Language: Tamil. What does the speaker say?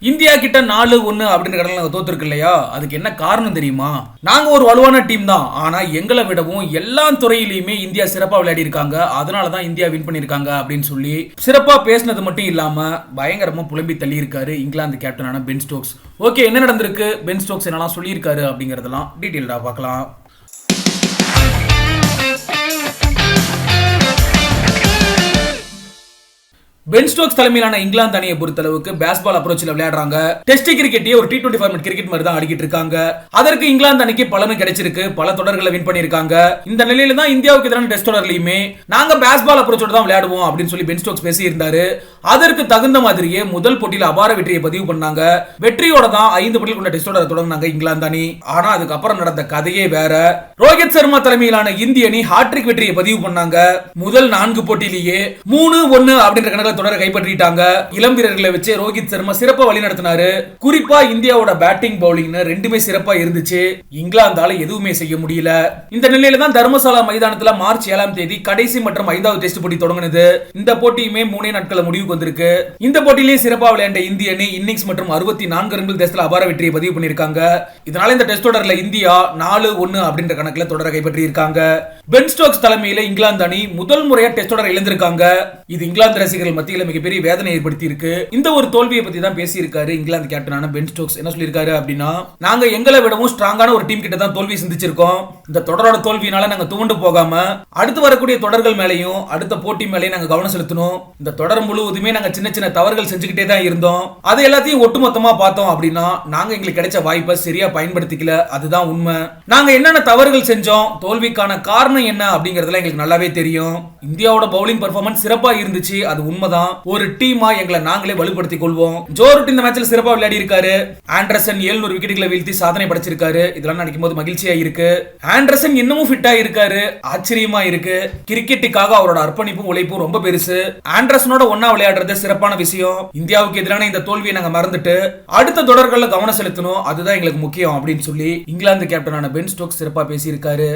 இந்தியா கிட்ட 4-1 அப்படின்ற கடல நாங்க தோத்துருக்கு இல்லையா, அதுக்கு என்ன காரணம் தெரியுமா? நாங்க ஒரு வலுவான டீம் தான், ஆனா எங்களை விடவும் எல்லா துறையிலுமே இந்தியா சிறப்பா விளையாடி இருக்காங்க, அதனால தான் இந்தியா வின் பண்ணிருக்காங்க அப்படின்னு சொல்லி சிறப்பா பேசினது மட்டும் இல்லாம பயங்கரமா புலம்பி தள்ளி இருக்காரு இங்கிலாந்து கேப்டனான பென் ஸ்டோக்ஸ். ஓகே, என்ன நடந்திருக்கு, பென் ஸ்டோக்ஸ் என்னெல்லாம் சொல்லியிருக்காரு அப்படிங்கறதெல்லாம் டீடைல்டா பார்க்கலாம். பென் ஸ்டோக்ஸ் தலைமையிலான இங்கிலாந்து அணியை பொறுத்தளவுக்கு பேஸ்பால் அப்ரோச்சில் விளையாடுறாங்க. டெஸ்ட் கிரிக்கெட்டையே ஒரு T20 ஃபார்மேட் கிரிக்கெட் மாதிரி தான் ஆடிக்கிட்டு இருக்காங்க. அதற்கு இங்கிலாந்து அணிக்கு பலனும் கிடைச்சிருக்கு, பல தொடர்களை வின் பண்ணிருக்காங்க. இந்த நிலையில தான் இந்தியாவுக்கு எதிரான டெஸ்ட் தொடர்லையுமே நாங்க பேஸ்பால் அப்ரோச்சோட தான் விளையாடுவோம் அப்படின்னு சொல்லி பென் ஸ்டோக்ஸ் பேசி இருந்தாரு. அதற்கு தகுந்த மாதிரியே முதல் போட்டியில் அபார வெற்றியை பதிவு பண்ணாங்க. வெற்றியோட தான் 5 போட்டிகள் கொண்ட டெஸ்ட் தொடரை தொடங்கினாங்க இங்கிலாந்து அணி. ஆனா அதுக்கப்புறம் நடந்த கதையே வேற. ரோஹித் சர்மா தலைமையிலான இந்திய அணி ஹாட்ரிக் வெற்றியை பதிவு பண்ணாங்க. முதல் 4 போட்டியிலேயே 3-1 அப்படின்ற கணக்கில் தொடரை கைப்பற்றிட்டாங்க. இளம் வீரர்களை வச்சு ரோஹித் சர்மா சிறப்பா வழி நடத்தினாரு. குறிப்பா இந்தியாவோட பேட்டிங் பவுலிங் ரெண்டுமே சிறப்பா இருந்துச்சு. இங்கிலாந்தால எதுவுமே செய்ய முடியல. இந்த நிலையில தான் தர்மசாலா மைதானத்துல மார்ச் 7ஆம் தேதி கடைசி மற்றும் 5வது டெஸ்ட் போட்டி தொடங்கினது. இந்த போட்டியுமே 3 நாட்கள் முடிவுக்கு வந்திருக்கு. இந்த போட்டியிலே சிறப்பா விளையாண்ட இந்திய அணி இன்னிங்ஸ் மற்றும் 64 ரன்கள் தேசத்துல அபார வெற்றியை பதிவு பண்ணிருக்காங்க. இதனால இந்த டெஸ்ட் தொடர்ல இந்தியா 4-1 அப்படின்ற கணக்குல தொடரை கைப்பற்றி இருக்காங்க. பென் ஸ்டோக்ஸ் தலைமையில இங்கிலாந்து அணி முதல் முறையா டெஸ்ட் தொடரை இழந்திருக்காங்க. இது இங்கிலாந்து ரசிகர்கள் மத்தியில மிகப்பெரிய வேதனை ஏற்படுத்தி இருக்கு. இந்த ஒரு தோல்வியை பத்தி தான் பேசி இருக்காரு இங்கிலாந்து கேப்டனான பென் ஸ்டோக்ஸ். என்ன சொல்லியிருக்காரு அப்படின்னா, நாங்க எங்களை விடவும் ஸ்ட்ராங்கான ஒரு டீம் கிட்ட தான் தோல்வி சந்திச்சிருக்கோம். இந்த தொடரோட தோல்வியினால நாங்க துவண்டு போகாம அடுத்து வரக்கூடிய தொடர்கள் மேலையும் அடுத்த போட்டி மேலையும் நாங்க கவனம் செலுத்தணும். இந்த தொடர் முழுவதுமே நாங்க சின்ன சின்ன தவறுகள் செஞ்சுக்கிட்டே தான் இருந்தோம். அது எல்லாத்தையும் ஒட்டுமொத்தமா பார்த்தோம் அப்படின்னா நாங்க எங்களுக்கு கிடைச்ச வாய்ப்பை சரியா பயன்படுத்திக்கல, அதுதான் உண்மை. நாங்க என்னென்ன தவறுகள் செஞ்சோம், தோல்விக்கான காரணம் என்ன அப்படிங்கறதுல எங்களுக்கு நல்லாவே தெரியும். இந்தியாவோட பவுலிங் பெர்ஃபார்மன்ஸ் சிறப்பா இருந்துச்சு, அது உண்மைதான். ஒரு டீமா எங்களை நாங்களே வலுப்படுத்திக் கொள்வோம். ஜோ ரூட் இந்த மேட்ச்ல சிறப்பா விளையாடி இருக்காரு. ஆண்டர்சன் 700 விக்கெட்டுகளை வீழ்த்தி சாதனை படைச்சிருக்காரு. இதெல்லாம் நினைக்கும் போது மகிழ்ச்சியா இருக்கு. ஆண்டர்சன் இன்னமும் ஃபிட்டா இருக்காரு, ஆச்சரியமா இருக்கு. கிரிக்கெட்டுக்காக அவரோட அர்ப்பணிப்பும் உழைப்பும் ரொம்ப பெருசு. ஆண்டர்சனோட ஒன்னா விளையாடுறது சிறப்பான விஷயம். இந்தியாவுக்கு எதிரான இந்த தோல்வியை நாங்க மறந்துட்டு அடுத்த தொடர்கள்ல கவனம் செலுத்தணும், அதுதான் எங்களுக்கு முக்கியம் அப்படின்னு சொல்லி இங்கிலாந்து கேப்டனான பென் ஸ்டோக்ஸ் சிறப்பா பேசி இருக்காரு.